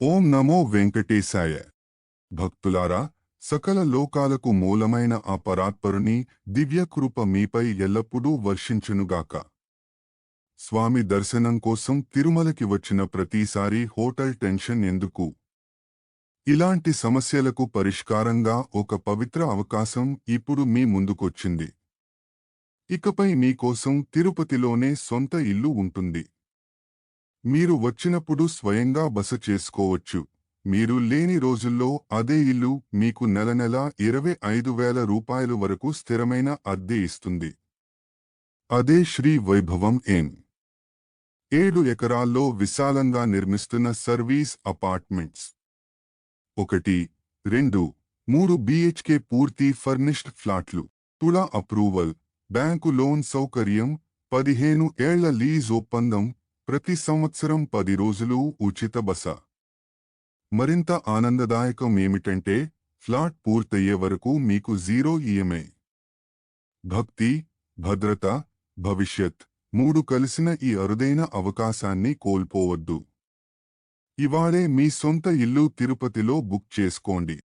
ఓం నమో వెంకటేశాయ. భక్తులారా, సకల లోకాలకు మూలమైన ఆ పరాత్పరుని దివ్యకృప మీపై ఎల్లప్పుడూ వర్షించునుగాక. స్వామి దర్శనం కోసం తిరుమలకి వచ్చిన ప్రతిసారి హోటల్ టెన్షన్ ఎందుకు? ఇలాంటి సమస్యలకు పరిష్కారంగా ఒక పవిత్ర అవకాశం ఇప్పుడు మీ ముందుకొచ్చింది. ఇకపై మీకోసం తిరుపతిలోనే సొంత ఇల్లు ఉంటుంది. మీరు వచ్చినప్పుడు స్వయంగా బస చేసుకోవచ్చు. మీరు లేని రోజుల్లో అదే ఇల్లు మీకు నెల 25,000 రూపాయలు వరకు స్థిరమైన అద్దె ఇస్తుంది. అదే శ్రీ వైభవం ఎన్. 7 ఎకరాల్లో విశాలంగా నిర్మిస్తున్న సర్వీస్ అపార్ట్మెంట్స్. 1, 2, 3 BHK పూర్తి ఫర్నిష్డ్ ఫ్లాట్లు. తులా అప్రూవల్, బ్యాంకు లోన్ సౌకర్యం, 15 ఏళ్ల లీజ్ ఒప్పందం, ప్రతి సంవత్సరం 10 రోజులు ఉచిత బస. మరింత ఆనందదాయకం ఏమిటంటే, ఫ్లాట్ పూర్తయ్యే వరకు మీకు 0 ఈఎంఐ. భక్తి, భద్రత, భవిష్యత్ 3 కలిసిన ఈ అరుదైన అవకాశాన్ని కోల్పోవద్దు. ఇవాళే మీ సొంత ఇల్లు తిరుపతిలో బుక్ చేసుకోండి.